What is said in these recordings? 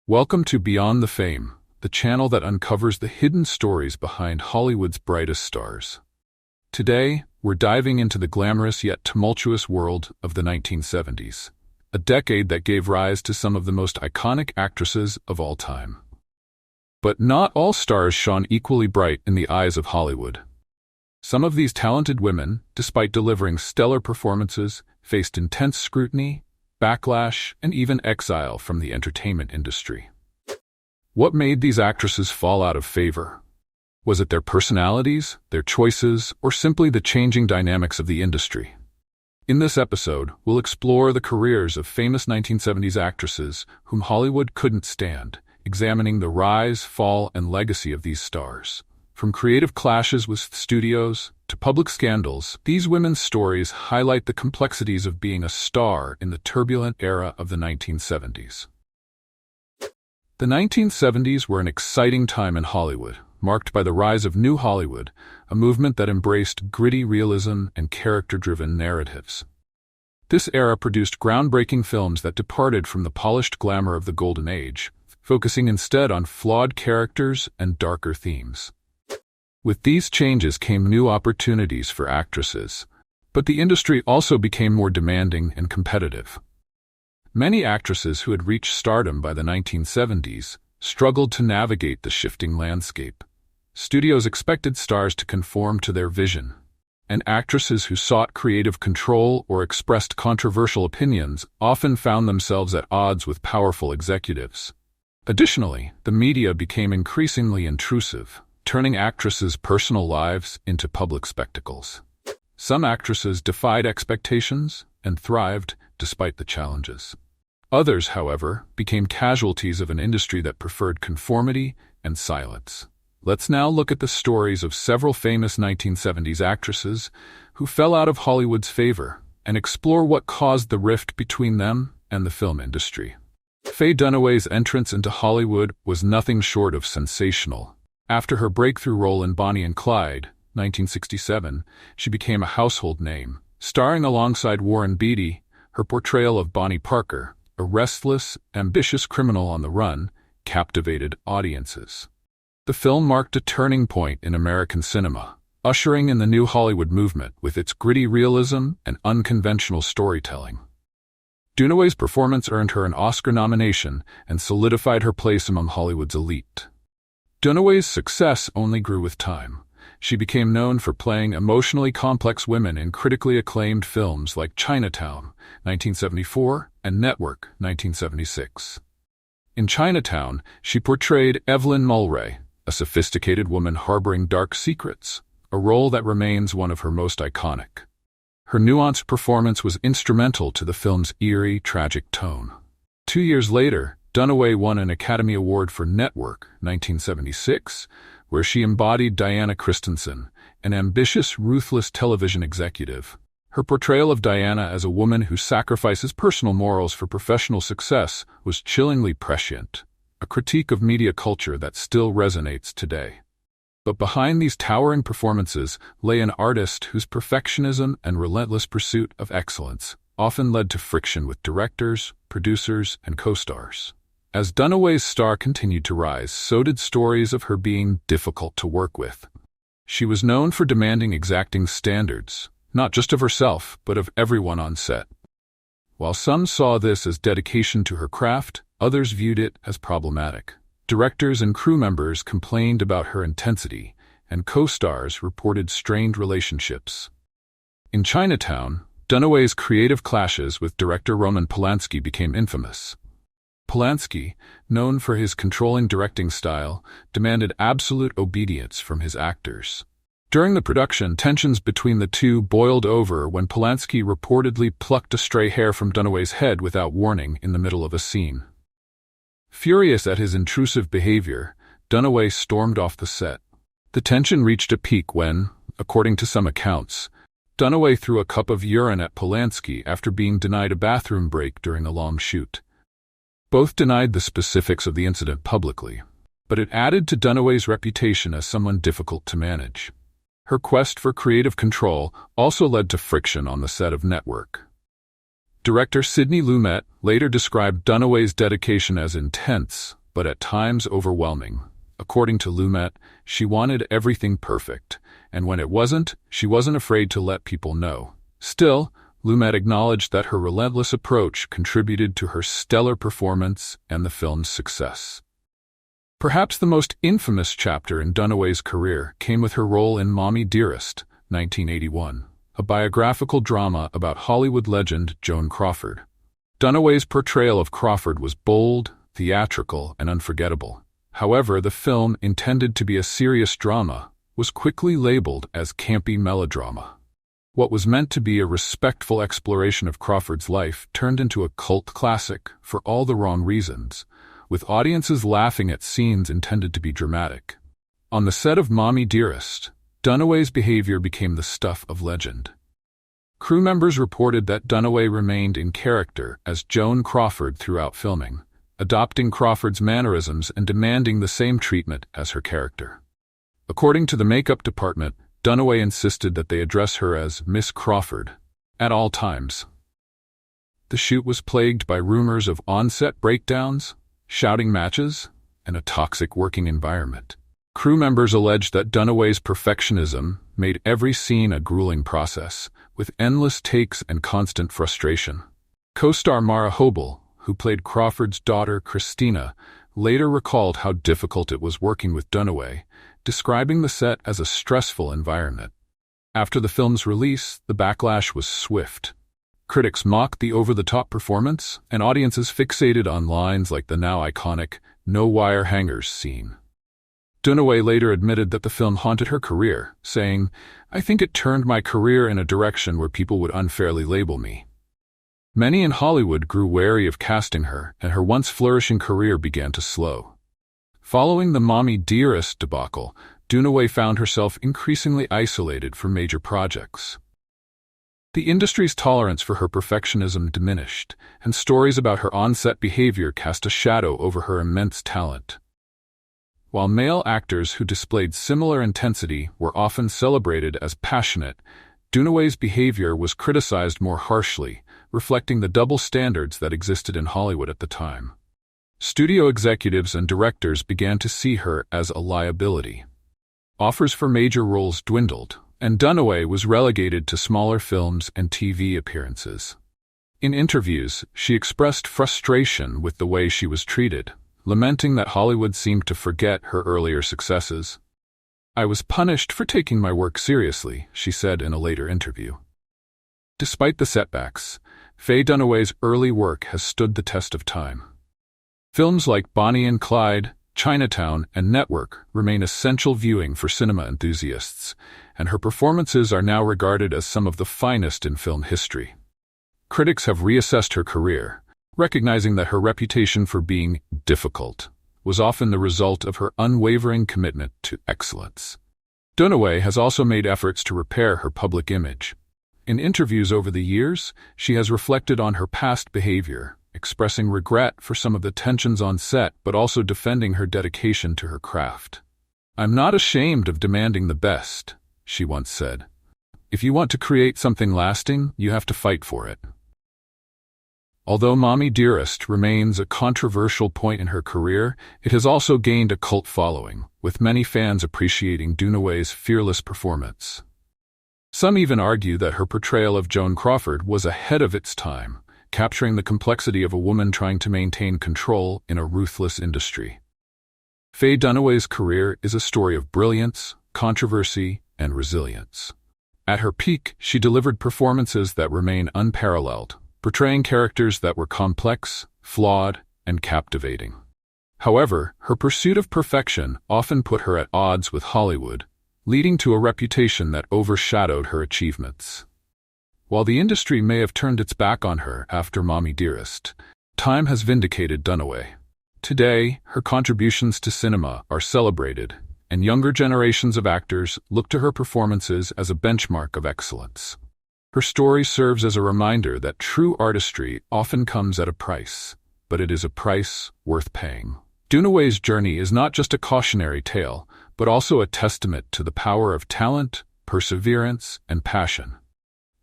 Welcome to Beyond the Fame, the channel that uncovers the hidden stories behind Hollywood's brightest stars. Today, we're diving into the glamorous yet tumultuous world of the 1970s, a decade that gave rise to some of the most iconic actresses of all time. But not all stars shone equally bright in the eyes of Hollywood. Some of these talented women, despite delivering stellar performances, faced intense scrutiny, backlash, and even exile from the entertainment industry. What made these actresses fall out of favor? Was it their personalities, their choices, or simply the changing dynamics of the industry? In this episode, we'll explore the careers of famous 1970s actresses whom Hollywood couldn't stand, examining the rise, fall, and legacy of these stars. From creative clashes with studios to public scandals, these women's stories highlight the complexities of being a star in the turbulent era of the 1970s. The 1970s were an exciting time in Hollywood, marked by the rise of New Hollywood, a movement that embraced gritty realism and character-driven narratives. This era produced groundbreaking films that departed from the polished glamour of the Golden Age, focusing instead on flawed characters and darker themes. With these changes came new opportunities for actresses, but the industry also became more demanding and competitive. Many actresses who had reached stardom by the 1970s struggled to navigate the shifting landscape. Studios expected stars to conform to their vision, and actresses who sought creative control or expressed controversial opinions often found themselves at odds with powerful executives. Additionally, the media became increasingly intrusive, turning actresses' personal lives into public spectacles. Some actresses defied expectations and thrived despite the challenges. Others, however, became casualties of an industry that preferred conformity and silence. Let's now look at the stories of several famous 1970s actresses who fell out of Hollywood's favor and explore what caused the rift between them and the film industry. Faye Dunaway's entrance into Hollywood was nothing short of sensational. After her breakthrough role in Bonnie and Clyde, 1967, she became a household name. Starring alongside Warren Beatty, her portrayal of Bonnie Parker, a restless, ambitious criminal on the run, captivated audiences. The film marked a turning point in American cinema, ushering in the new Hollywood movement with its gritty realism and unconventional storytelling. Dunaway's performance earned her an Oscar nomination and solidified her place among Hollywood's elite. Dunaway's success only grew with time. She became known for playing emotionally complex women in critically acclaimed films like Chinatown, 1974, and Network, 1976. In Chinatown, she portrayed Evelyn Mulray, a sophisticated woman harboring dark secrets, a role that remains one of her most iconic. Her nuanced performance was instrumental to the film's eerie, tragic tone. 2 years later, Dunaway won an Academy Award for Network, 1976, where she embodied Diana Christensen, an ambitious, ruthless television executive. Her portrayal of Diana as a woman who sacrifices personal morals for professional success was chillingly prescient, a critique of media culture that still resonates today. But behind these towering performances lay an artist whose perfectionism and relentless pursuit of excellence often led to friction with directors, producers, and co-stars. As Dunaway's star continued to rise, so did stories of her being difficult to work with. She was known for demanding exacting standards, not just of herself, but of everyone on set. While some saw this as dedication to her craft, others viewed it as problematic. Directors and crew members complained about her intensity, and co-stars reported strained relationships. In Chinatown, Dunaway's creative clashes with director Roman Polanski became infamous. Polanski, known for his controlling directing style, demanded absolute obedience from his actors. During the production, tensions between the two boiled over when Polanski reportedly plucked a stray hair from Dunaway's head without warning in the middle of a scene. Furious at his intrusive behavior, Dunaway stormed off the set. The tension reached a peak when, according to some accounts, Dunaway threw a cup of urine at Polanski after being denied a bathroom break during a long shoot. Both denied the specifics of the incident publicly, but it added to Dunaway's reputation as someone difficult to manage. Her quest for creative control also led to friction on the set of Network. Director Sidney Lumet later described Dunaway's dedication as intense, but at times overwhelming. According to Lumet, she wanted everything perfect, and when it wasn't, she wasn't afraid to let people know. Still, Lumet acknowledged that her relentless approach contributed to her stellar performance and the film's success. Perhaps the most infamous chapter in Dunaway's career came with her role in Mommie Dearest, 1981, a biographical drama about Hollywood legend Joan Crawford. Dunaway's portrayal of Crawford was bold, theatrical, and unforgettable. However, the film, intended to be a serious drama, was quickly labeled as campy melodrama. What was meant to be a respectful exploration of Crawford's life turned into a cult classic for all the wrong reasons, with audiences laughing at scenes intended to be dramatic. On the set of Mommie Dearest, Dunaway's behavior became the stuff of legend. Crew members reported that Dunaway remained in character as Joan Crawford throughout filming, adopting Crawford's mannerisms and demanding the same treatment as her character. According to the makeup department, Dunaway insisted that they address her as Miss Crawford at all times. The shoot was plagued by rumors of on-set breakdowns, shouting matches, and a toxic working environment. Crew members alleged that Dunaway's perfectionism made every scene a grueling process, with endless takes and constant frustration. Co-star Mara Hobel, who played Crawford's daughter Christina, later recalled how difficult it was working with Dunaway, describing the set as a stressful environment. After the film's release, the backlash was swift. Critics mocked the over-the-top performance, and audiences fixated on lines like the now iconic "no wire hangers" scene. Dunaway later admitted that the film haunted her career, saying, "I think it turned my career in a direction where people would unfairly label me." Many in Hollywood grew wary of casting her, and her once flourishing career began to slow. Following the Mommie Dearest debacle, Dunaway found herself increasingly isolated from major projects. The industry's tolerance for her perfectionism diminished, and stories about her on-set behavior cast a shadow over her immense talent. While male actors who displayed similar intensity were often celebrated as passionate, Dunaway's behavior was criticized more harshly, reflecting the double standards that existed in Hollywood at the time. Studio executives and directors began to see her as a liability. Offers for major roles dwindled, and Dunaway was relegated to smaller films and TV appearances. In interviews, she expressed frustration with the way she was treated, lamenting that Hollywood seemed to forget her earlier successes. "I was punished for taking my work seriously," she said in a later interview. Despite the setbacks, Faye Dunaway's early work has stood the test of time. Films like Bonnie and Clyde, Chinatown, and Network remain essential viewing for cinema enthusiasts, and her performances are now regarded as some of the finest in film history. Critics have reassessed her career, recognizing that her reputation for being difficult was often the result of her unwavering commitment to excellence. Dunaway has also made efforts to repair her public image. In interviews over the years, she has reflected on her past behavior, expressing regret for some of the tensions on set but also defending her dedication to her craft. "I'm not ashamed of demanding the best," she once said. "If you want to create something lasting, you have to fight for it." Although Mommie Dearest remains a controversial point in her career, it has also gained a cult following, with many fans appreciating Dunaway's fearless performance. Some even argue that her portrayal of Joan Crawford was ahead of its time, capturing the complexity of a woman trying to maintain control in a ruthless industry. Faye Dunaway's career is a story of brilliance, controversy, and resilience. At her peak, she delivered performances that remain unparalleled, portraying characters that were complex, flawed, and captivating. However, her pursuit of perfection often put her at odds with Hollywood, leading to a reputation that overshadowed her achievements. While the industry may have turned its back on her after Mommie Dearest, time has vindicated Dunaway. Today, her contributions to cinema are celebrated, and younger generations of actors look to her performances as a benchmark of excellence. Her story serves as a reminder that true artistry often comes at a price, but it is a price worth paying. Dunaway's journey is not just a cautionary tale, but also a testament to the power of talent, perseverance, and passion.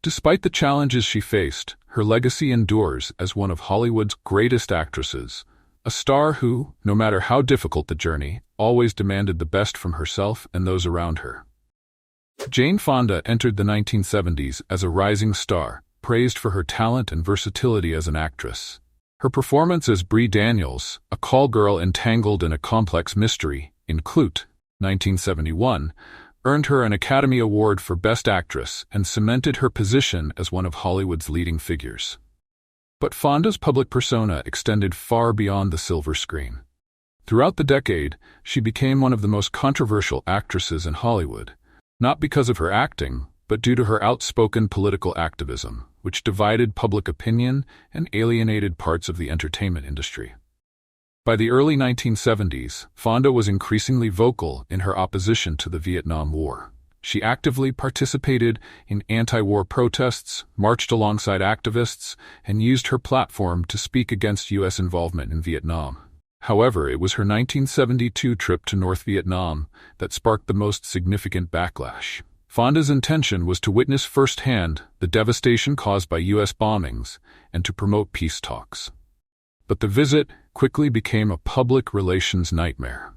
Despite the challenges she faced, her legacy endures as one of Hollywood's greatest actresses, a star who, no matter how difficult the journey, always demanded the best from herself and those around her. Jane Fonda entered the 1970s as a rising star, praised for her talent and versatility as an actress. Her performance as Bree Daniels, a call girl entangled in a complex mystery, in Clute, 1971, earned her an Academy Award for Best Actress and cemented her position as one of Hollywood's leading figures. But Fonda's public persona extended far beyond the silver screen. Throughout the decade, she became one of the most controversial actresses in Hollywood, not because of her acting, but due to her outspoken political activism, which divided public opinion and alienated parts of the entertainment industry. By the early 1970s, Fonda was increasingly vocal in her opposition to the Vietnam War. She actively participated in anti-war protests, marched alongside activists, and used her platform to speak against U.S. involvement in Vietnam. However, it was her 1972 trip to North Vietnam that sparked the most significant backlash. Fonda's intention was to witness firsthand the devastation caused by U.S. bombings and to promote peace talks. But the visit quickly became a public relations nightmare.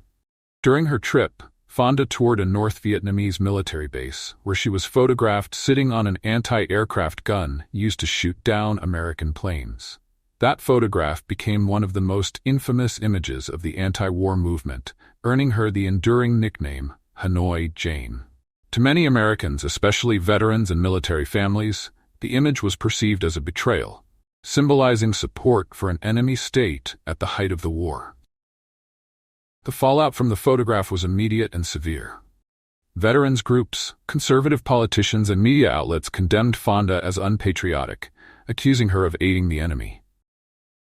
During her trip, Fonda toured a North Vietnamese military base where she was photographed sitting on an anti-aircraft gun used to shoot down American planes. That photograph became one of the most infamous images of the anti-war movement, earning her the enduring nickname Hanoi Jane. To many Americans, especially veterans and military families, the image was perceived as a betrayal, symbolizing support for an enemy state at the height of the war. The fallout from the photograph was immediate and severe. Veterans groups, conservative politicians, and media outlets condemned Fonda as unpatriotic, accusing her of aiding the enemy.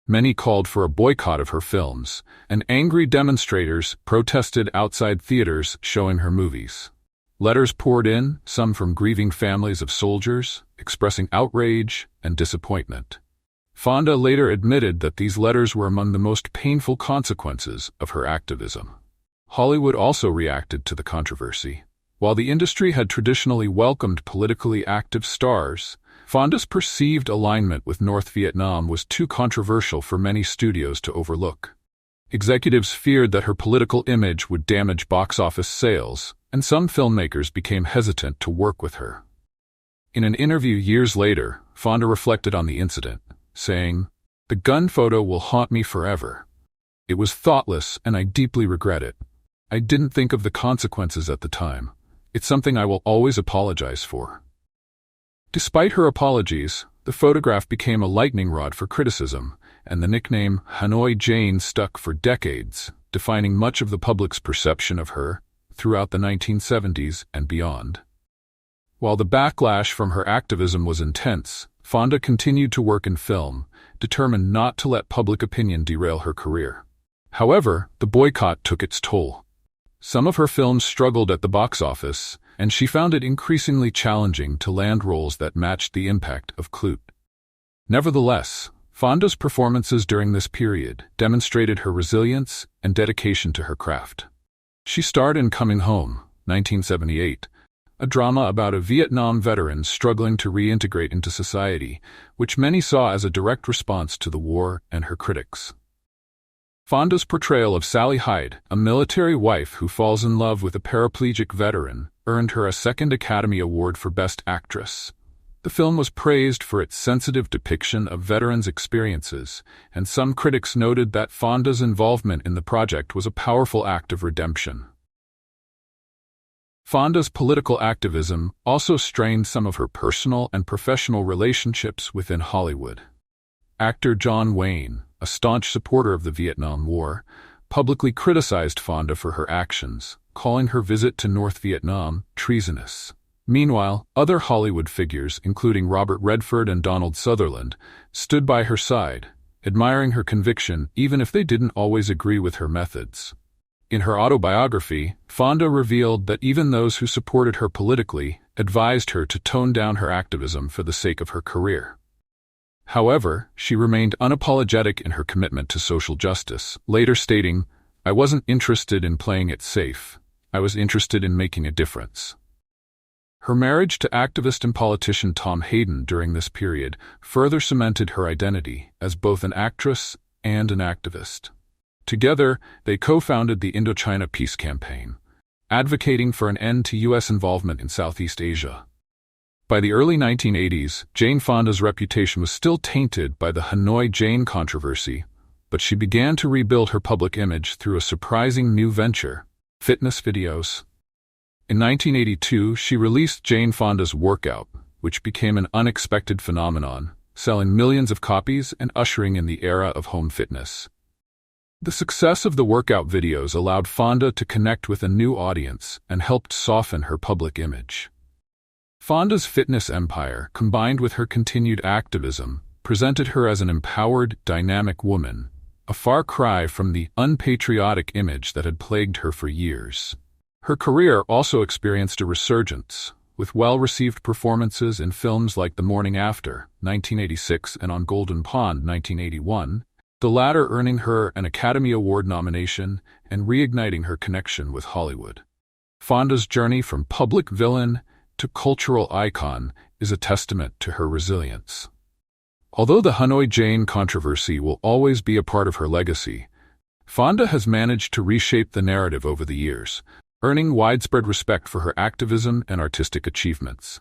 Many called for a boycott of her films, and angry demonstrators protested outside theaters showing her movies. Letters poured in, some from grieving families of soldiers, expressing outrage and disappointment. Fonda later admitted that these letters were among the most painful consequences of her activism. Hollywood also reacted to the controversy. While the industry had traditionally welcomed politically active stars, Fonda's perceived alignment with North Vietnam was too controversial for many studios to overlook. Executives feared that her political image would damage box office sales, and some filmmakers became hesitant to work with her. In an interview years later, Fonda reflected on the incident, saying, "The gun photo will haunt me forever. It was thoughtless and I deeply regret it. I didn't think of the consequences at the time. It's something I will always apologize for." Despite her apologies, the photograph became a lightning rod for criticism, and the nickname Hanoi Jane stuck for decades, defining much of the public's perception of her throughout the 1970s and beyond. While the backlash from her activism was intense, Fonda continued to work in film, determined not to let public opinion derail her career. However, the boycott took its toll. Some of her films struggled at the box office, and she found it increasingly challenging to land roles that matched the impact of Clute. Nevertheless, Fonda's performances during this period demonstrated her resilience and dedication to her craft. She starred in Coming Home, 1978, a drama about a Vietnam veteran struggling to reintegrate into society, which many saw as a direct response to the war and her critics. Fonda's portrayal of Sally Hyde, a military wife who falls in love with a paraplegic veteran, earned her a second Academy Award for Best Actress. The film was praised for its sensitive depiction of veterans' experiences, and some critics noted that Fonda's involvement in the project was a powerful act of redemption. Fonda's political activism also strained some of her personal and professional relationships within Hollywood. Actor John Wayne, a staunch supporter of the Vietnam War, publicly criticized Fonda for her actions, calling her visit to North Vietnam treasonous. Meanwhile, other Hollywood figures, including Robert Redford and Donald Sutherland, stood by her side, admiring her conviction even if they didn't always agree with her methods. In her autobiography, Fonda revealed that even those who supported her politically advised her to tone down her activism for the sake of her career. However, she remained unapologetic in her commitment to social justice, later stating, "I wasn't interested in playing it safe. I was interested in making a difference." Her marriage to activist and politician Tom Hayden during this period further cemented her identity as both an actress and an activist. Together, they co-founded the Indochina Peace Campaign, advocating for an end to U.S. involvement in Southeast Asia. By the early 1980s, Jane Fonda's reputation was still tainted by the Hanoi Jane controversy, but she began to rebuild her public image through a surprising new venture: fitness videos. In 1982, she released Jane Fonda's Workout, which became an unexpected phenomenon, selling millions of copies and ushering in the era of home fitness. The success of the workout videos allowed Fonda to connect with a new audience and helped soften her public image. Fonda's fitness empire, combined with her continued activism, presented her as an empowered, dynamic woman, a far cry from the unpatriotic image that had plagued her for years. Her career also experienced a resurgence, with well-received performances in films like The Morning After, 1986, and On Golden Pond, 1981, the latter earning her an Academy Award nomination and reigniting her connection with Hollywood. Fonda's journey from public villain to cultural icon is a testament to her resilience. Although the Hanoi Jane controversy will always be a part of her legacy, Fonda has managed to reshape the narrative over the years, earning widespread respect for her activism and artistic achievements.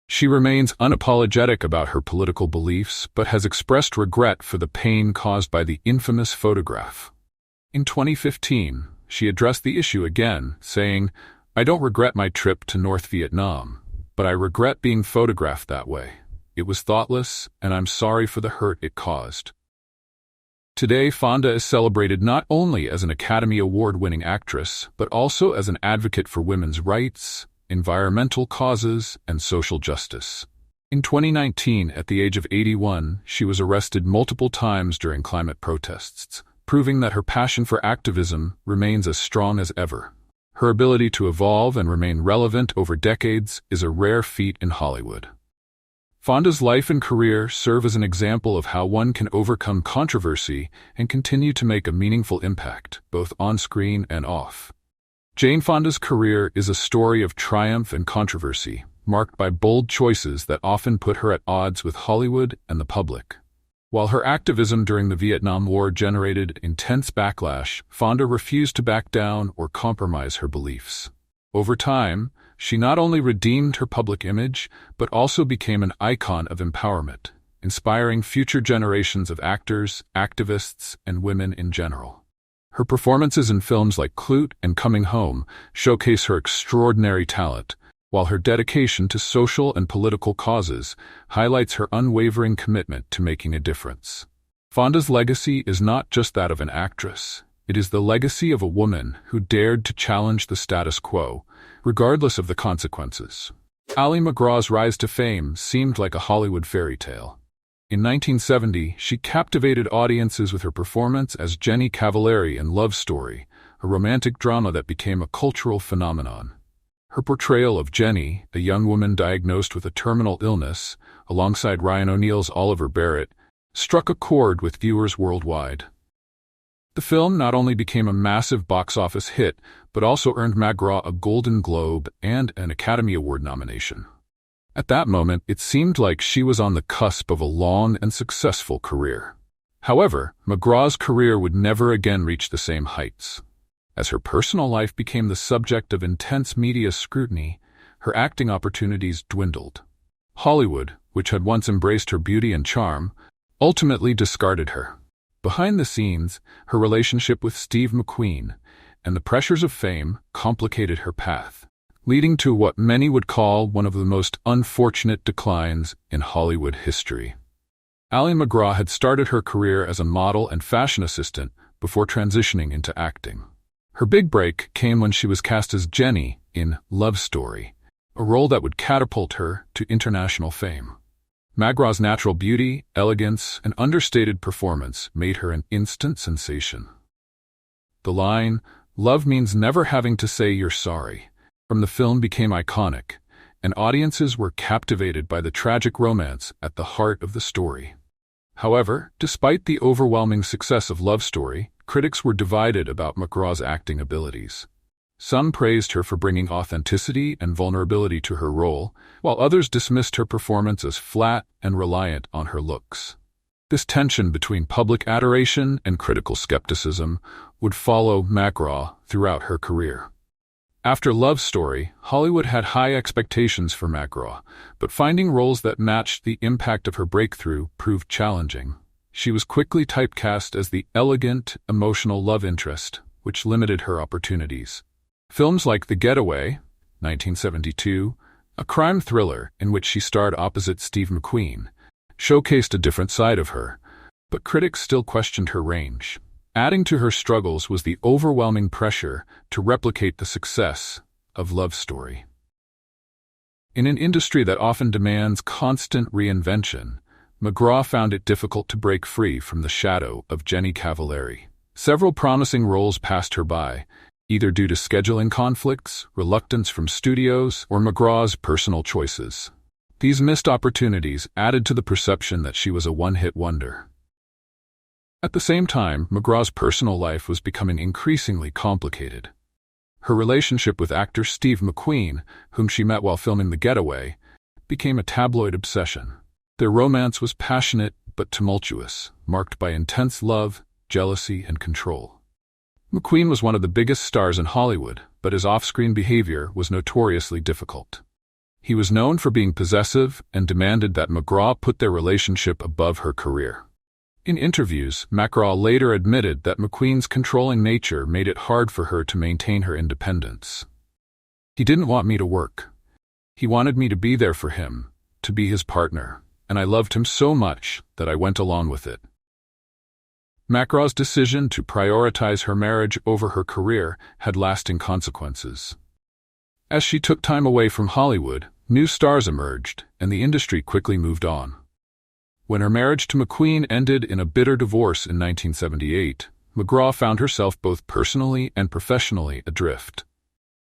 She remains unapologetic about her political beliefs, but has expressed regret for the pain caused by the infamous photograph. In 2015, she addressed the issue again, saying, "I don't regret my trip to North Vietnam, but I regret being photographed that way. It was thoughtless, and I'm sorry for the hurt it caused." Today, Fonda is celebrated not only as an Academy Award-winning actress, but also as an advocate for women's rights, environmental causes, and social justice. In 2019, at the age of 81, she was arrested multiple times during climate protests, proving that her passion for activism remains as strong as ever. Her ability to evolve and remain relevant over decades is a rare feat in Hollywood. Fonda's life and career serve as an example of how one can overcome controversy and continue to make a meaningful impact, both on screen and off. Jane Fonda's career is a story of triumph and controversy, marked by bold choices that often put her at odds with Hollywood and the public. While her activism during the Vietnam War generated intense backlash, Fonda refused to back down or compromise her beliefs. Over time, she not only redeemed her public image, but also became an icon of empowerment, inspiring future generations of actors, activists, and women in general. Her performances in films like Clute and Coming Home showcase her extraordinary talent, while her dedication to social and political causes highlights her unwavering commitment to making a difference. Fonda's legacy is not just that of an actress. It is the legacy of a woman who dared to challenge the status quo, regardless of the consequences. Ali MacGraw's rise to fame seemed like a Hollywood fairy tale. In 1970, she captivated audiences with her performance as Jenny Cavallari in Love Story, a romantic drama that became a cultural phenomenon. Her portrayal of Jenny, a young woman diagnosed with a terminal illness, alongside Ryan O'Neal's Oliver Barrett, struck a chord with viewers worldwide. The film not only became a massive box office hit, but also earned MacGraw a Golden Globe and an Academy Award nomination. At that moment, it seemed like she was on the cusp of a long and successful career. However, MacGraw's career would never again reach the same heights. As her personal life became the subject of intense media scrutiny, her acting opportunities dwindled. Hollywood, which had once embraced her beauty and charm, ultimately discarded her. Behind the scenes, her relationship with Steve McQueen and the pressures of fame complicated her path, leading to what many would call one of the most unfortunate declines in Hollywood history. Ali MacGraw had started her career as a model and fashion assistant before transitioning into acting. Her big break came when she was cast as Jenny in Love Story, a role that would catapult her to international fame. MacGraw's natural beauty, elegance, and understated performance made her an instant sensation. The line, "Love means never having to say you're sorry," from the film became iconic, and audiences were captivated by the tragic romance at the heart of the story. However, despite the overwhelming success of Love Story, critics were divided about MacGraw's acting abilities. Some praised her for bringing authenticity and vulnerability to her role, while others dismissed her performance as flat and reliant on her looks. This tension between public adoration and critical skepticism would follow MacGraw throughout her career. After Love Story, Hollywood had high expectations for MacGraw, but finding roles that matched the impact of her breakthrough proved challenging. She was quickly typecast as the elegant, emotional love interest, which limited her opportunities. Films like The Getaway, 1972, a crime thriller in which she starred opposite Steve McQueen, showcased a different side of her, but critics still questioned her range. Adding to her struggles was the overwhelming pressure to replicate the success of Love Story. In an industry that often demands constant reinvention, MacGraw found it difficult to break free from the shadow of Jenny Cavallari. Several promising roles passed her by, either due to scheduling conflicts, reluctance from studios, or MacGraw's personal choices. These missed opportunities added to the perception that she was a one-hit wonder. At the same time, MacGraw's personal life was becoming increasingly complicated. Her relationship with actor Steve McQueen, whom she met while filming The Getaway, became a tabloid obsession. Their romance was passionate but tumultuous, marked by intense love, jealousy, and control. McQueen was one of the biggest stars in Hollywood, but his off-screen behavior was notoriously difficult. He was known for being possessive and demanded that MacGraw put their relationship above her career. In interviews, MacGraw later admitted that McQueen's controlling nature made it hard for her to maintain her independence. "He didn't want me to work. He wanted me to be there for him, to be his partner, and I loved him so much that I went along with it." MacGraw's decision to prioritize her marriage over her career had lasting consequences. As she took time away from Hollywood, new stars emerged, and the industry quickly moved on. When her marriage to McQueen ended in a bitter divorce in 1978, MacGraw found herself both personally and professionally adrift.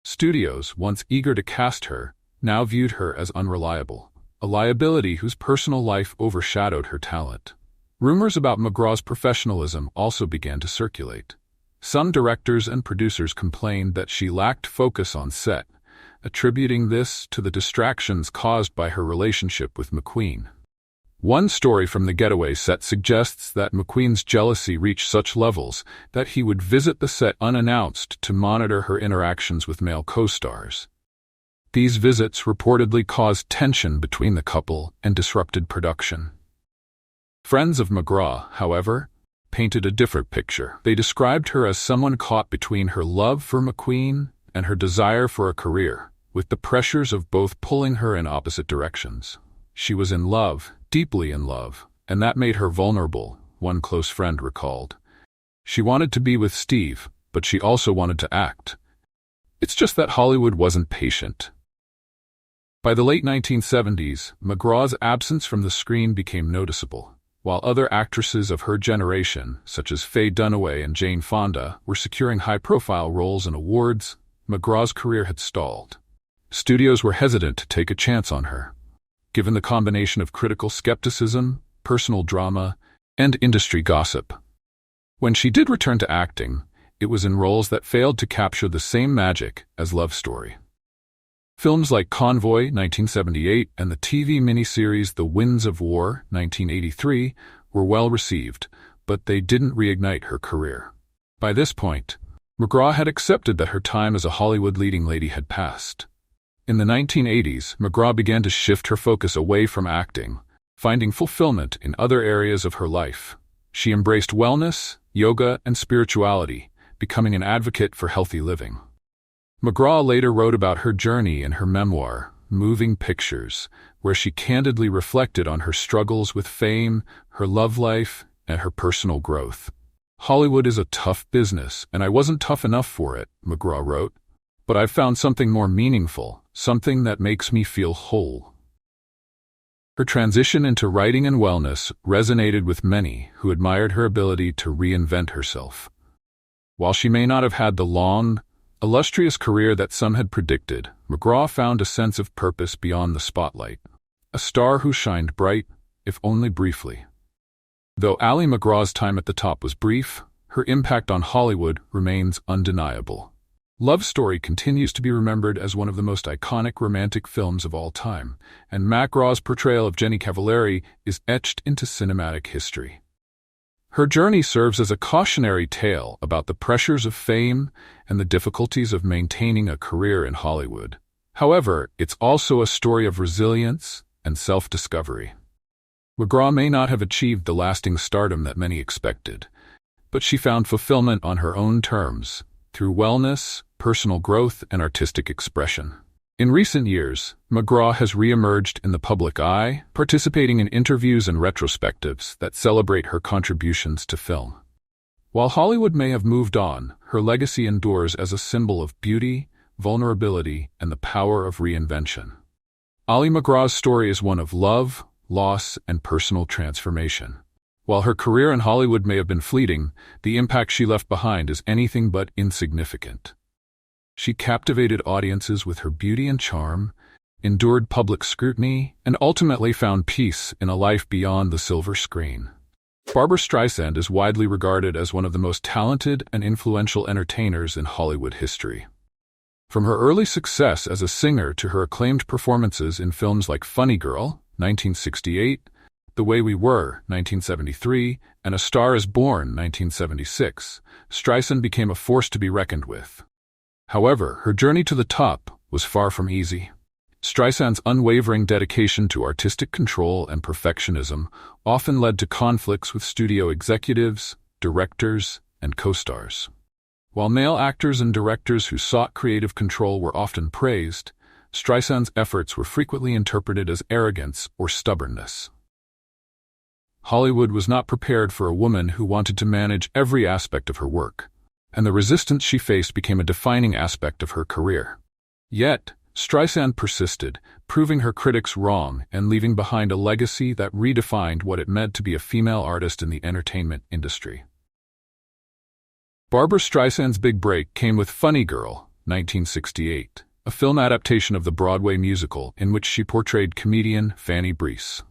Studios, once eager to cast her, now viewed her as unreliable, a liability whose personal life overshadowed her talent. Rumors about MacGraw's professionalism also began to circulate. Some directors and producers complained that she lacked focus on set, attributing this to the distractions caused by her relationship with McQueen. One story from The Getaway set suggests that McQueen's jealousy reached such levels that he would visit the set unannounced to monitor her interactions with male co-stars. These visits reportedly caused tension between the couple and disrupted production. Friends of MacGraw, however, painted a different picture. They described her as someone caught between her love for McQueen and her desire for a career, with the pressures of both pulling her in opposite directions. She was in love, deeply in love, and that made her vulnerable, one close friend recalled. She wanted to be with Steve, but she also wanted to act. It's just that Hollywood wasn't patient. By the late 1970s, MacGraw's absence from the screen became noticeable. While other actresses of her generation, such as Faye Dunaway and Jane Fonda, were securing high-profile roles and awards, MacGraw's career had stalled. Studios were hesitant to take a chance on her, given the combination of critical skepticism, personal drama, and industry gossip. When she did return to acting, it was in roles that failed to capture the same magic as Love Story. Films like Convoy, 1978, and the TV miniseries The Winds of War, 1983, were well received, but they didn't reignite her career. By this point, MacGraw had accepted that her time as a Hollywood leading lady had passed. In the 1980s, MacGraw began to shift her focus away from acting, finding fulfillment in other areas of her life. She embraced wellness, yoga, and spirituality, becoming an advocate for healthy living. MacGraw later wrote about her journey in her memoir, Moving Pictures, where she candidly reflected on her struggles with fame, her love life, and her personal growth. "Hollywood is a tough business, and I wasn't tough enough for it," MacGraw wrote. "But I've found something more meaningful, something that makes me feel whole." Her transition into writing and wellness resonated with many who admired her ability to reinvent herself. While she may not have had the long, illustrious career that some had predicted, MacGraw found a sense of purpose beyond the spotlight, a star who shined bright, if only briefly. Though Ally MacGraw's time at the top was brief, her impact on Hollywood remains undeniable. Love Story continues to be remembered as one of the most iconic romantic films of all time, and MacGraw's portrayal of Jenny Cavallari is etched into cinematic history. Her journey serves as a cautionary tale about the pressures of fame and the difficulties of maintaining a career in Hollywood. However, it's also a story of resilience and self-discovery. MacGraw may not have achieved the lasting stardom that many expected, but she found fulfillment on her own terms, through wellness, personal growth, and artistic expression. In recent years, MacGraw has re-emerged in the public eye, participating in interviews and retrospectives that celebrate her contributions to film. While Hollywood may have moved on, her legacy endures as a symbol of beauty, vulnerability, and the power of reinvention. Ali MacGraw's story is one of love, loss, and personal transformation. While her career in Hollywood may have been fleeting, the impact she left behind is anything but insignificant. She captivated audiences with her beauty and charm, endured public scrutiny, and ultimately found peace in a life beyond the silver screen. Barbra Streisand is widely regarded as one of the most talented and influential entertainers in Hollywood history. From her early success as a singer to her acclaimed performances in films like Funny Girl, 1968, The Way We Were, 1973, and A Star is Born, 1976, Streisand became a force to be reckoned with. However, her journey to the top was far from easy. Streisand's unwavering dedication to artistic control and perfectionism often led to conflicts with studio executives, directors, and co-stars. While male actors and directors who sought creative control were often praised, Streisand's efforts were frequently interpreted as arrogance or stubbornness. Hollywood was not prepared for a woman who wanted to manage every aspect of her work, and the resistance she faced became a defining aspect of her career. Yet, Streisand persisted, proving her critics wrong and leaving behind a legacy that redefined what it meant to be a female artist in the entertainment industry. Barbra Streisand's big break came with Funny Girl, 1968, a film adaptation of the Broadway musical in which she portrayed comedian Fanny Brice.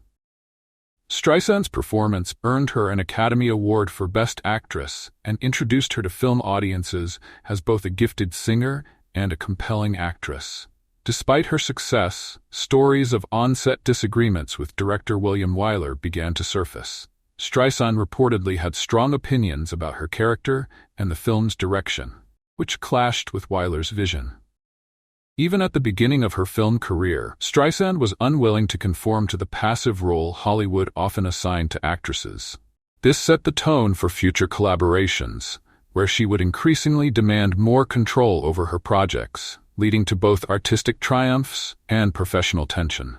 Streisand's performance earned her an Academy Award for Best Actress and introduced her to film audiences as both a gifted singer and a compelling actress. Despite her success, stories of on-set disagreements with director William Wyler began to surface. Streisand reportedly had strong opinions about her character and the film's direction, which clashed with Wyler's vision. Even at the beginning of her film career, Streisand was unwilling to conform to the passive role Hollywood often assigned to actresses. This set the tone for future collaborations, where she would increasingly demand more control over her projects, leading to both artistic triumphs and professional tension.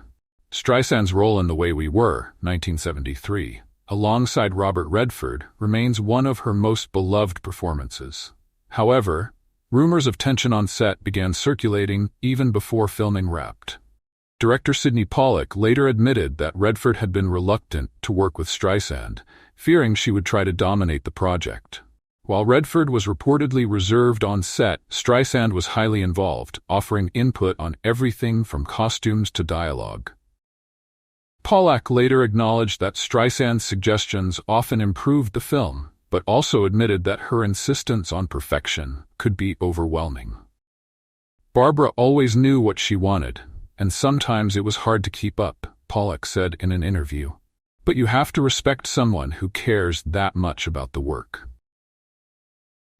Streisand's role in The Way We Were, 1973, alongside Robert Redford, remains one of her most beloved performances. However, rumors of tension on set began circulating even before filming wrapped. Director Sidney Pollack later admitted that Redford had been reluctant to work with Streisand, fearing she would try to dominate the project. While Redford was reportedly reserved on set, Streisand was highly involved, offering input on everything from costumes to dialogue. Pollack later acknowledged that Streisand's suggestions often improved the film, but also admitted that her insistence on perfection could be overwhelming. Barbra always knew what she wanted, and sometimes it was hard to keep up, Pollack said in an interview. But you have to respect someone who cares that much about the work.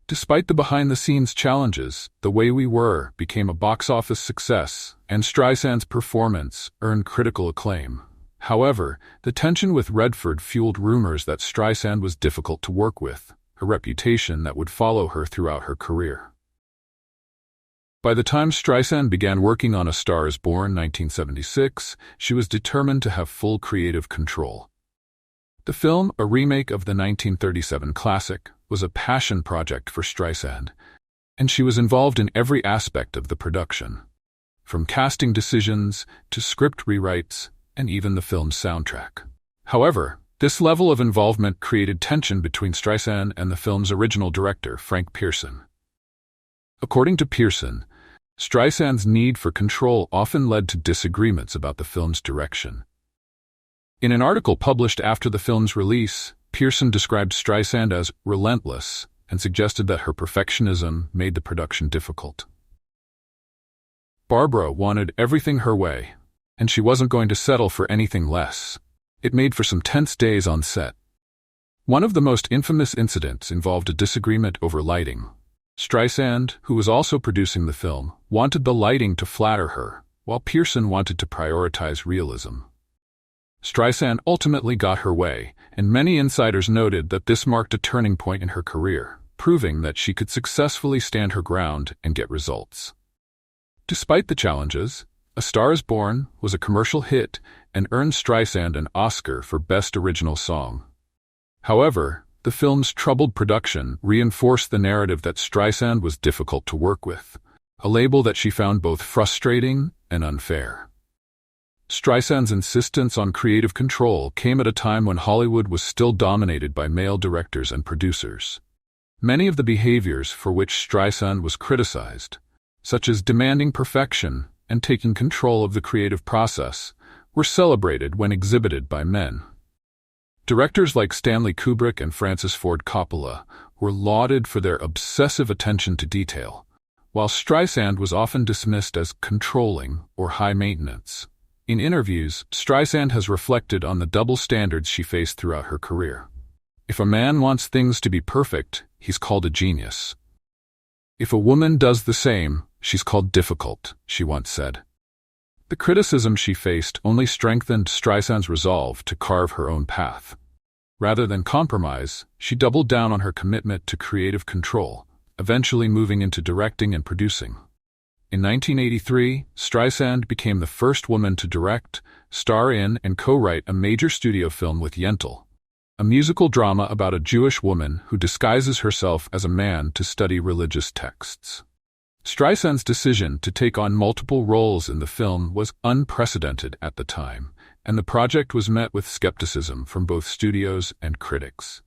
Despite the behind-the-scenes challenges, The Way We Were became a box office success, and Streisand's performance earned critical acclaim. However, the tension with Redford fueled rumors that Streisand was difficult to work with, a reputation that would follow her throughout her career. By the time Streisand began working on A Star is Born, 1976, she was determined to have full creative control. The film, a remake of the 1937 classic, was a passion project for Streisand, and she was involved in every aspect of the production, from casting decisions to script rewrites and even the film's soundtrack. However, this level of involvement created tension between Streisand and the film's original director, Frank Pearson. According to Pearson, Streisand's need for control often led to disagreements about the film's direction. In an article published after the film's release, Pearson described Streisand as relentless and suggested that her perfectionism made the production difficult. Barbra wanted everything her way, and she wasn't going to settle for anything less. It made for some tense days on set. One of the most infamous incidents involved a disagreement over lighting. Streisand, who was also producing the film, wanted the lighting to flatter her, while Pearson wanted to prioritize realism. Streisand ultimately got her way, and many insiders noted that this marked a turning point in her career, proving that she could successfully stand her ground and get results. Despite the challenges, A Star is Born was a commercial hit and earned Streisand an Oscar for Best Original Song. However, the film's troubled production reinforced the narrative that Streisand was difficult to work with, a label that she found both frustrating and unfair. Streisand's insistence on creative control came at a time when Hollywood was still dominated by male directors and producers. Many of the behaviors for which Streisand was criticized, such as demanding perfection and taking control of the creative process, were celebrated when exhibited by men. Directors like Stanley Kubrick and Francis Ford Coppola were lauded for their obsessive attention to detail, while Streisand was often dismissed as controlling or high maintenance. In interviews, Streisand has reflected on the double standards she faced throughout her career. If a man wants things to be perfect, he's called a genius. If a woman does the same, she's called difficult, she once said. The criticism she faced only strengthened Streisand's resolve to carve her own path. Rather than compromise, she doubled down on her commitment to creative control, eventually moving into directing and producing. In 1983, Streisand became the first woman to direct, star in, and co-write a major studio film with Yentl, a musical drama about a Jewish woman who disguises herself as a man to study religious texts. Streisand's decision to take on multiple roles in the film was unprecedented at the time, and the project was met with skepticism from both studios and critics.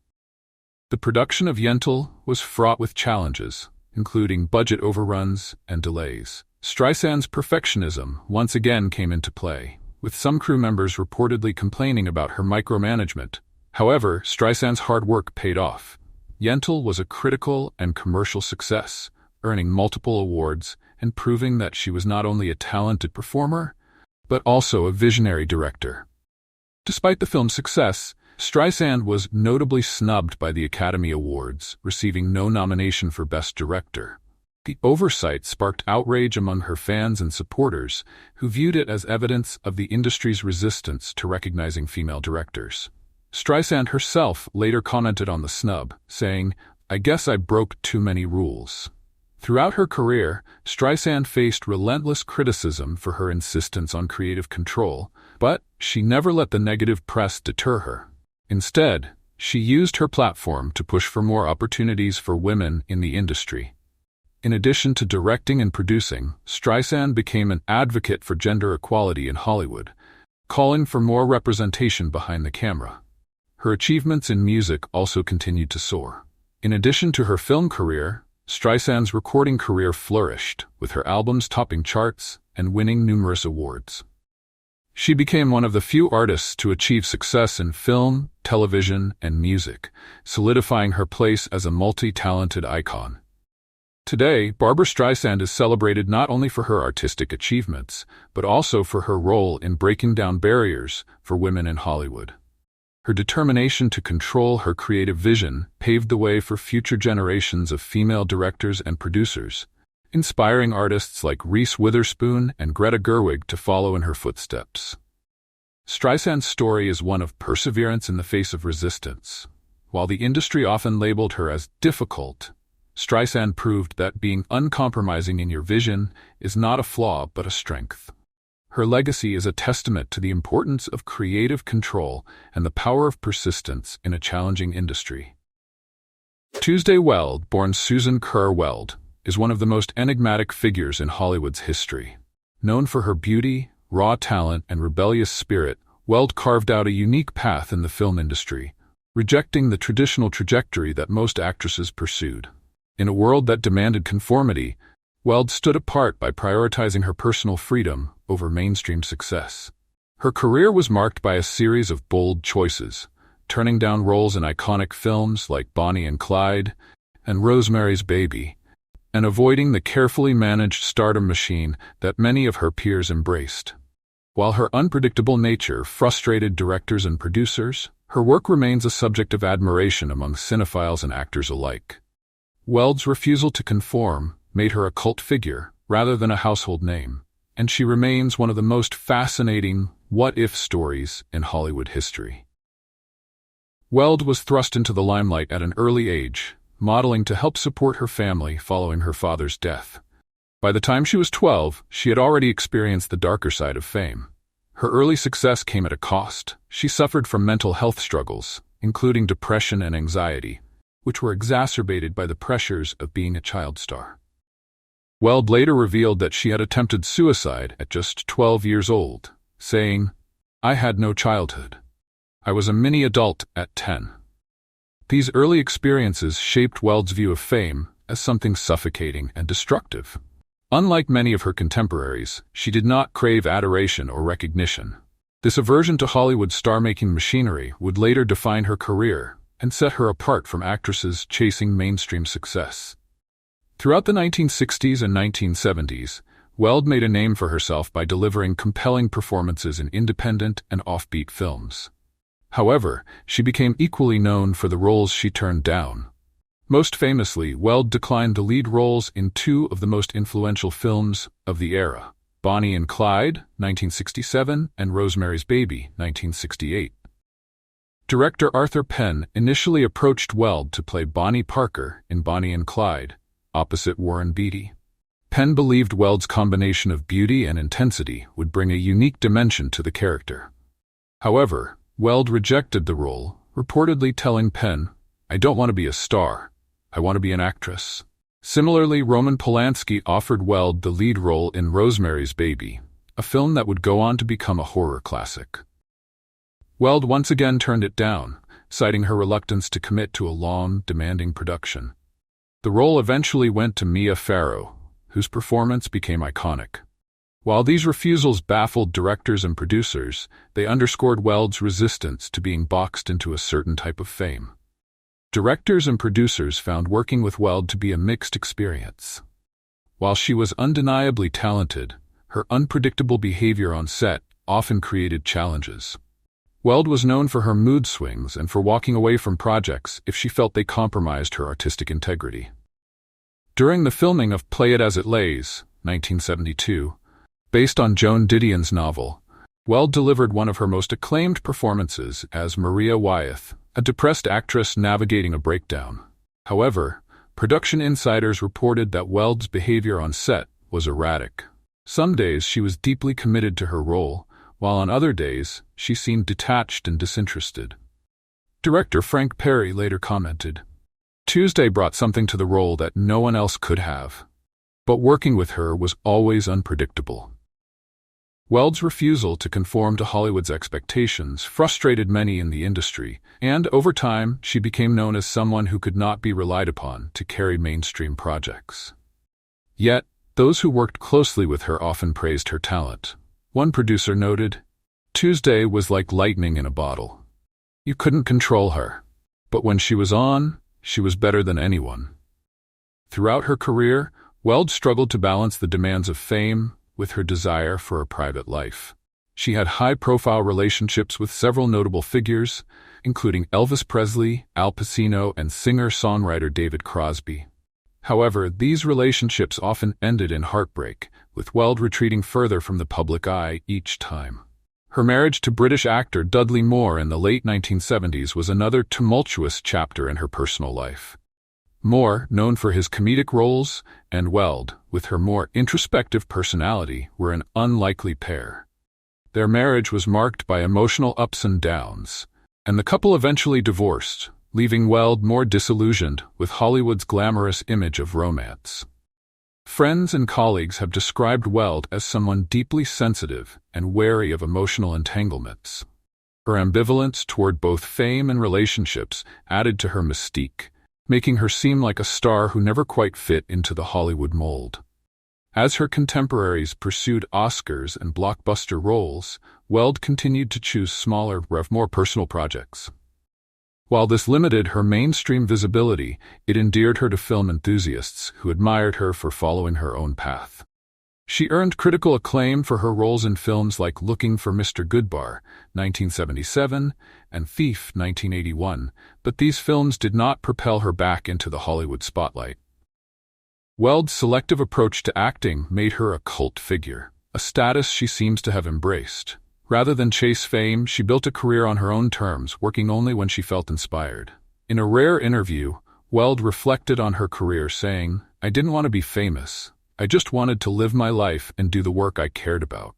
The production of Yentl was fraught with challenges, including budget overruns and delays. Streisand's perfectionism once again came into play, with some crew members reportedly complaining about her micromanagement. However, Streisand's hard work paid off. Yentl was a critical and commercial success, earning multiple awards and proving that she was not only a talented performer, but also a visionary director. Despite the film's success, Streisand was notably snubbed by the Academy Awards, receiving no nomination for Best Director. The oversight sparked outrage among her fans and supporters, who viewed it as evidence of the industry's resistance to recognizing female directors. Streisand herself later commented on the snub, saying, "I guess I broke too many rules." Throughout her career, Streisand faced relentless criticism for her insistence on creative control, but she never let the negative press deter her. Instead, she used her platform to push for more opportunities for women in the industry. In addition to directing and producing, Streisand became an advocate for gender equality in Hollywood, calling for more representation behind the camera. Her achievements in music also continued to soar. In addition to her film career, Streisand's recording career flourished, with her albums topping charts and winning numerous awards. She became one of the few artists to achieve success in film, television, and music, solidifying her place as a multi-talented icon. Today, Barbra Streisand is celebrated not only for her artistic achievements, but also for her role in breaking down barriers for women in Hollywood. Her determination to control her creative vision paved the way for future generations of female directors and producers, inspiring artists like Reese Witherspoon and Greta Gerwig to follow in her footsteps. Streisand's story is one of perseverance in the face of resistance. While the industry often labeled her as difficult, Streisand proved that being uncompromising in your vision is not a flaw but a strength. Her legacy is a testament to the importance of creative control and the power of persistence in a challenging industry. Tuesday Weld, born Susan Kerr Weld, is one of the most enigmatic figures in Hollywood's history. Known for her beauty, raw talent, and rebellious spirit, Weld carved out a unique path in the film industry, rejecting the traditional trajectory that most actresses pursued. In a world that demanded conformity, Weld stood apart by prioritizing her personal freedom over mainstream success. Her career was marked by a series of bold choices, turning down roles in iconic films like Bonnie and Clyde, and Rosemary's Baby, and avoiding the carefully managed stardom machine that many of her peers embraced. While her unpredictable nature frustrated directors and producers, her work remains a subject of admiration among cinephiles and actors alike. Weld's refusal to conform made her a cult figure rather than a household name, and she remains one of the most fascinating what-if stories in Hollywood history. Weld was thrust into the limelight at an early age, modeling to help support her family following her father's death. By the time she was 12, she had already experienced the darker side of fame. Her early success came at a cost. She suffered from mental health struggles, including depression and anxiety, which were exacerbated by the pressures of being a child star. Weld later revealed that she had attempted suicide at just 12 years old, saying, "I had no childhood. I was a mini-adult at 10. These early experiences shaped Weld's view of fame as something suffocating and destructive. Unlike many of her contemporaries, she did not crave adoration or recognition. This aversion to Hollywood's star-making machinery would later define her career and set her apart from actresses chasing mainstream success. Throughout the 1960s and 1970s, Weld made a name for herself by delivering compelling performances in independent and offbeat films. However, she became equally known for the roles she turned down. Most famously, Weld declined the lead roles in two of the most influential films of the era, Bonnie and Clyde, 1967, and Rosemary's Baby, 1968. Director Arthur Penn initially approached Weld to play Bonnie Parker in Bonnie and Clyde, opposite Warren Beatty. Penn believed Weld's combination of beauty and intensity would bring a unique dimension to the character. However, Weld rejected the role, reportedly telling Penn, "I don't want to be a star. I want to be an actress." Similarly, Roman Polanski offered Weld the lead role in Rosemary's Baby, a film that would go on to become a horror classic. Weld once again turned it down, citing her reluctance to commit to a long, demanding production. The role eventually went to Mia Farrow, whose performance became iconic. While these refusals baffled directors and producers, they underscored Weld's resistance to being boxed into a certain type of fame. Directors and producers found working with Weld to be a mixed experience. While she was undeniably talented, her unpredictable behavior on set often created challenges. Weld was known for her mood swings and for walking away from projects if she felt they compromised her artistic integrity. During the filming of Play It As It Lays, 1972, based on Joan Didion's novel, Weld delivered one of her most acclaimed performances as Maria Wyeth, a depressed actress navigating a breakdown. However, production insiders reported that Weld's behavior on set was erratic. Some days she was deeply committed to her role, while on other days she seemed detached and disinterested. Director Frank Perry later commented, "Tuesday brought something to the role that no one else could have, but working with her was always unpredictable." Weld's refusal to conform to Hollywood's expectations frustrated many in the industry, and over time she became known as someone who could not be relied upon to carry mainstream projects. Yet, those who worked closely with her often praised her talent. One producer noted, "Tuesday was like lightning in a bottle. You couldn't control her, but when she was on, she was better than anyone." Throughout her career, Weld struggled to balance the demands of fame with her desire for a private life. She had high-profile relationships with several notable figures, including Elvis Presley, Al Pacino, and singer-songwriter David Crosby. However, these relationships often ended in heartbreak, with Weld retreating further from the public eye each time. Her marriage to British actor Dudley Moore in the late 1970s was another tumultuous chapter in her personal life. Moore, known for his comedic roles, and Weld, with her more introspective personality, were an unlikely pair. Their marriage was marked by emotional ups and downs, and the couple eventually divorced, leaving Weld more disillusioned with Hollywood's glamorous image of romance. Friends and colleagues have described Weld as someone deeply sensitive and wary of emotional entanglements. Her ambivalence toward both fame and relationships added to her mystique, making her seem like a star who never quite fit into the Hollywood mold. As her contemporaries pursued Oscars and blockbuster roles, Weld continued to choose smaller, more personal projects. While this limited her mainstream visibility, it endeared her to film enthusiasts who admired her for following her own path. She earned critical acclaim for her roles in films like Looking for Mr. Goodbar, 1977, and Thief, 1981, but these films did not propel her back into the Hollywood spotlight. Weld's selective approach to acting made her a cult figure, a status she seems to have embraced. Rather than chase fame, she built a career on her own terms, working only when she felt inspired. In a rare interview, Weld reflected on her career, saying, "I didn't want to be famous. I just wanted to live my life and do the work I cared about."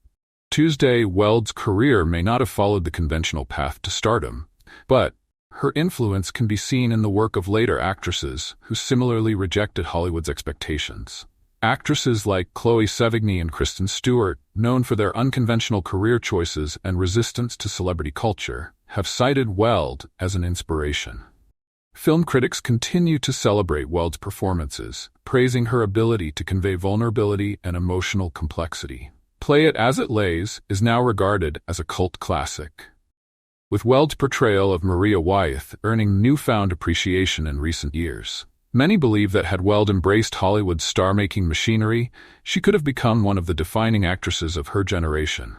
Tuesday Weld's career may not have followed the conventional path to stardom, but her influence can be seen in the work of later actresses who similarly rejected Hollywood's expectations. Actresses like Chloe Sevigny and Kristen Stewart, known for their unconventional career choices and resistance to celebrity culture, have cited Weld as an inspiration. Film critics continue to celebrate Weld's performances, praising her ability to convey vulnerability and emotional complexity. Play It As It Lays is now regarded as a cult classic, with Weld's portrayal of Maria Wyeth earning newfound appreciation in recent years. Many believe that had Weld embraced Hollywood's star-making machinery, she could have become one of the defining actresses of her generation.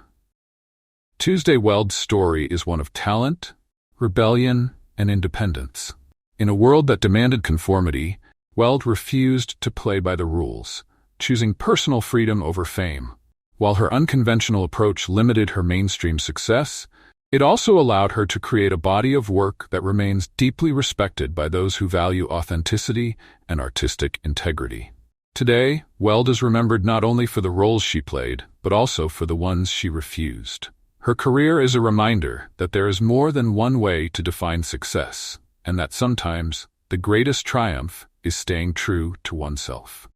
Tuesday Weld's story is one of talent, rebellion, and independence. In a world that demanded conformity, Weld refused to play by the rules, choosing personal freedom over fame. While her unconventional approach limited her mainstream success, it also allowed her to create a body of work that remains deeply respected by those who value authenticity and artistic integrity. Today, Weld is remembered not only for the roles she played, but also for the ones she refused. Her career is a reminder that there is more than one way to define success, and that sometimes the greatest triumph is staying true to oneself.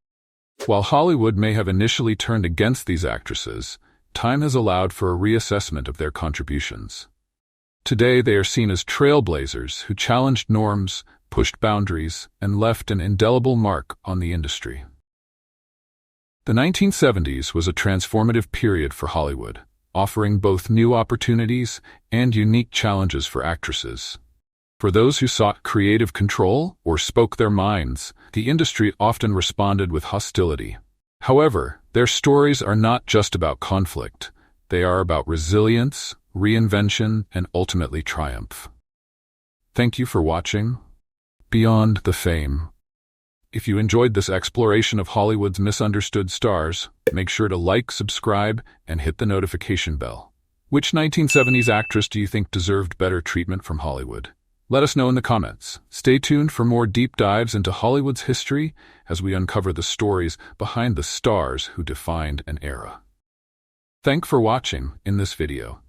While Hollywood may have initially turned against these actresses, time has allowed for a reassessment of their contributions. Today they are seen as trailblazers who challenged norms, pushed boundaries, and left an indelible mark on the industry. The 1970s was a transformative period for Hollywood, offering both new opportunities and unique challenges for actresses. For those who sought creative control or spoke their minds, the industry often responded with hostility. However, their stories are not just about conflict. They are about resilience, reinvention, and ultimately triumph. Thank you for watching Beyond the Fame. If you enjoyed this exploration of Hollywood's misunderstood stars, make sure to like, subscribe, and hit the notification bell. Which 1970s actress do you think deserved better treatment from Hollywood? Let us know in the comments. Stay tuned for more deep dives into Hollywood's history as we uncover the stories behind the stars who defined an era. Thanks for watching in this video.